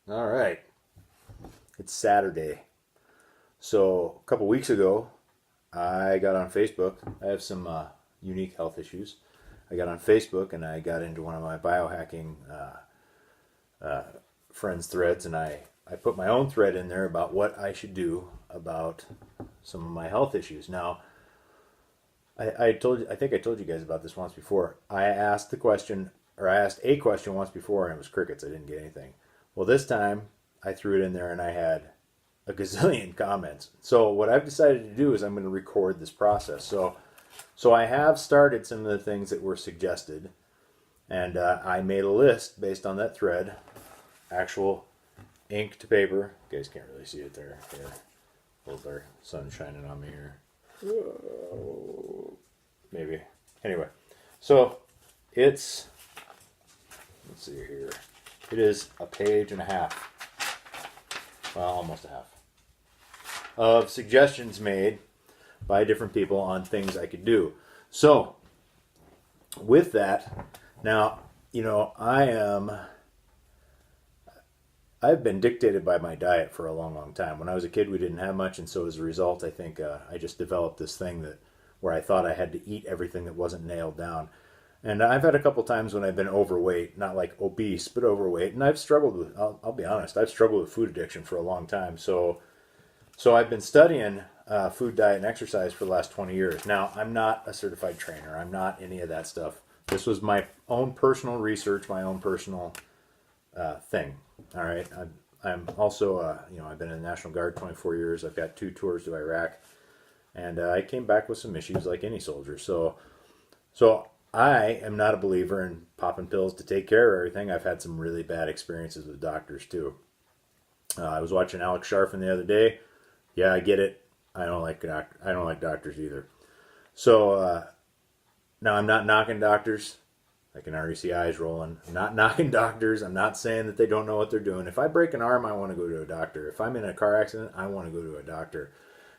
All right. It's Saturday. So, a couple weeks ago, I got on Facebook. I have some unique health issues. I got on Facebook and I got into one of my biohacking friends' threads, and I put my own thread in there about what I should do about some of my health issues. Now, I think I told you guys about this once before. I asked the question, or I asked a question once before, and it was crickets. I didn't get anything. Well, this time I threw it in there, and I had a gazillion comments. So what I've decided to do is I'm going to record this process. So I have started some of the things that were suggested, and I made a list based on that thread, actual ink to paper. You guys can't really see it there. Here, hold there, sun shining on me here. Maybe. Anyway, so it's, let's see here. It is a page and a half. Well, almost a half. Of suggestions made by different people on things I could do. So, with that, now, I've been dictated by my diet for a long, long time. When I was a kid, we didn't have much, and so as a result, I think I just developed this thing where I thought I had to eat everything that wasn't nailed down. And I've had a couple times when I've been overweight, not like obese, but overweight, and I've struggled with. I'll be honest, I've struggled with food addiction for a long time. So I've been studying food, diet, and exercise for the last 20 years. Now, I'm not a certified trainer. I'm not any of that stuff. This was my own personal research, my own personal thing. All right. I'm also, I've been in the National Guard 24 years. I've got 2 tours to Iraq, and I came back with some issues like any soldier. So I am not a believer in popping pills to take care of everything. I've had some really bad experiences with doctors too. I was watching Alex Sharfin the other day. Yeah, I get it. I don't like doctors either. So now I'm not knocking doctors. I can already see eyes rolling. I'm not knocking doctors. I'm not saying that they don't know what they're doing. If I break an arm, I want to go to a doctor. If I'm in a car accident, I want to go to a doctor.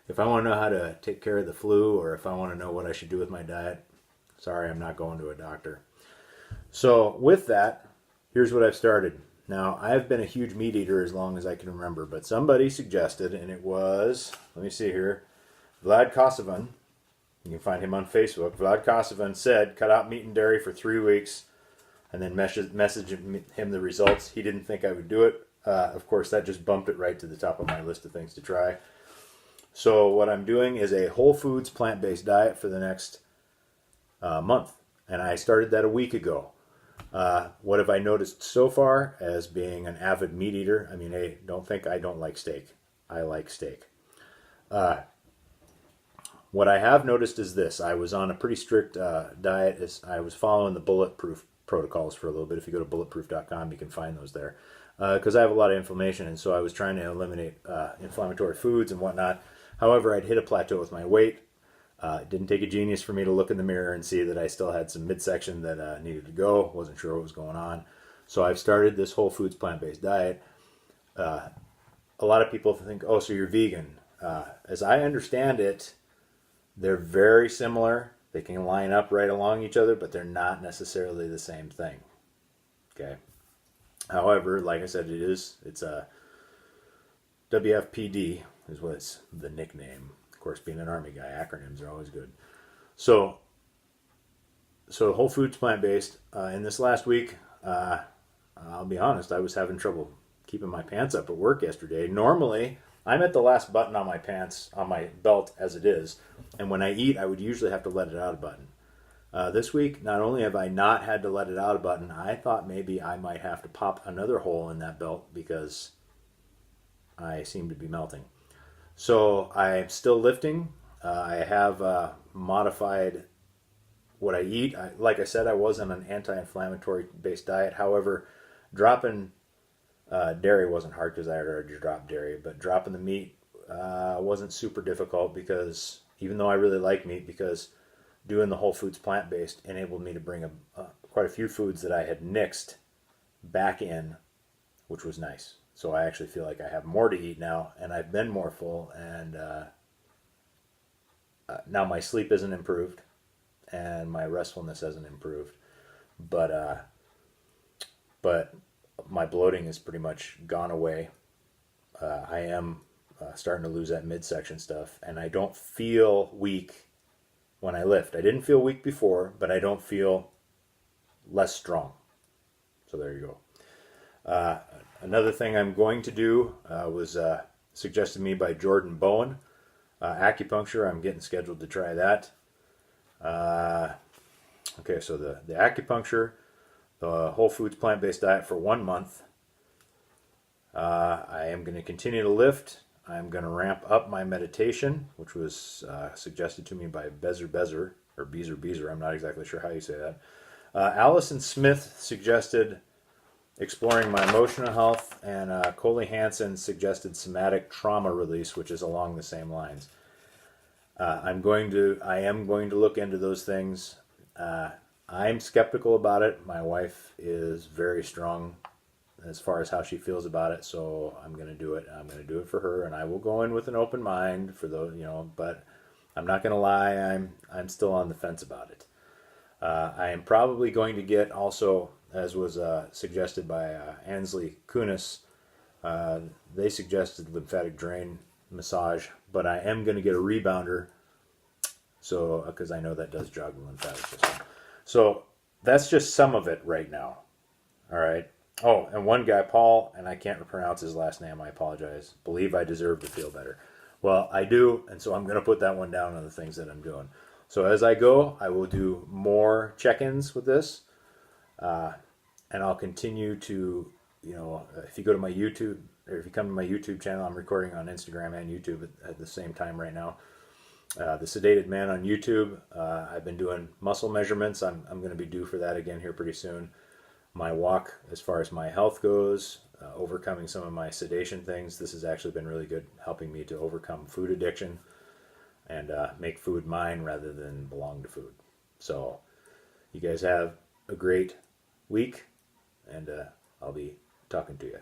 If I want to know how to take care of the flu, or if I want to know what I should do with my diet, sorry, I'm not going to a doctor. So with that, here's what I've started. Now, I've been a huge meat eater as long as I can remember, but somebody suggested, and it was, let me see here, Vlad Kosovan. You can find him on Facebook. Vlad Kosovan said, cut out meat and dairy for 3 weeks, and then message him the results. He didn't think I would do it. Of course, that just bumped it right to the top of my list of things to try. So what I'm doing is a whole foods plant-based diet for the next month, and I started that a week ago. What have I noticed so far as being an avid meat eater? I mean, hey, don't think I don't like steak. I like steak. What I have noticed is this. I was on a pretty strict diet. I was following the bulletproof protocols for a little bit. If you go to bulletproof.com, you can find those there. Because I have a lot of inflammation, and so I was trying to eliminate inflammatory foods and whatnot. However, I'd hit a plateau with my weight. It didn't take a genius for me to look in the mirror and see that I still had some midsection that needed to go. Wasn't sure what was going on. So I've started this whole foods plant-based diet. A lot of people think, oh, so you're vegan. As I understand it, they're very similar. They can line up right along each other, but they're not necessarily the same thing. Okay. However, like I said, it's a WFPD is what's the nickname. Of course, being an Army guy, acronyms are always good. So whole foods plant-based. In this last week, I'll be honest, I was having trouble keeping my pants up at work yesterday. Normally, I'm at the last button on my pants, on my belt as it is. And when I eat, I would usually have to let it out a button. This week, not only have I not had to let it out a button, I thought maybe I might have to pop another hole in that belt because I seem to be melting. So I'm still lifting. I have modified what I eat. Like I said, I was on an anti-inflammatory based diet. However, dropping dairy wasn't hard because I had already dropped dairy, but dropping the meat wasn't super difficult because even though I really like meat, because doing the whole foods plant-based enabled me to bring quite a few foods that I had nixed back in, which was nice. So I actually feel like I have more to eat now, and I've been more full, and now my sleep isn't improved, and my restfulness hasn't improved, but my bloating is pretty much gone away. I am starting to lose that midsection stuff, and I don't feel weak when I lift. I didn't feel weak before, but I don't feel less strong. So there you go. Another thing I'm going to do was suggested to me by Jordan Bowen. Acupuncture, I'm getting scheduled to try that. Okay, so the acupuncture, the whole foods plant-based diet for 1 month. I am going to continue to lift. I'm going to ramp up my meditation, which was suggested to me by Bezer, or Beezer. I'm not exactly sure how you say that. Allison Smith suggested exploring my emotional health, and Coley Hansen suggested somatic trauma release, which is along the same lines. I am going to look into those things. I'm skeptical about it. My wife is very strong as far as how she feels about it, so I'm going to do it. I'm going to do it for her, and I will go in with an open mind for those, but I'm not going to lie, I'm still on the fence about it. I am probably going to get also, as was suggested by Ansley Kunis, they suggested lymphatic drain massage, but I am going to get a rebounder, so because I know that does jog the lymphatic system. So that's just some of it right now. All right. Oh, and one guy, Paul, and I can't pronounce his last name, I apologize, believe I deserve to feel better. Well, I do, and so I'm going to put that one down on the things that I'm doing. So as I go, I will do more check-ins with this, and I'll continue to, if you go to my YouTube, or if you come to my YouTube channel, I'm recording on Instagram and YouTube at the same time right now. The Sedated Man on YouTube, I've been doing muscle measurements. I'm going to be due for that again here pretty soon. My walk, as far as my health goes, overcoming some of my sedation things, this has actually been really good, helping me to overcome food addiction and make food mine rather than belong to food. So you guys have a great week, and I'll be talking to you.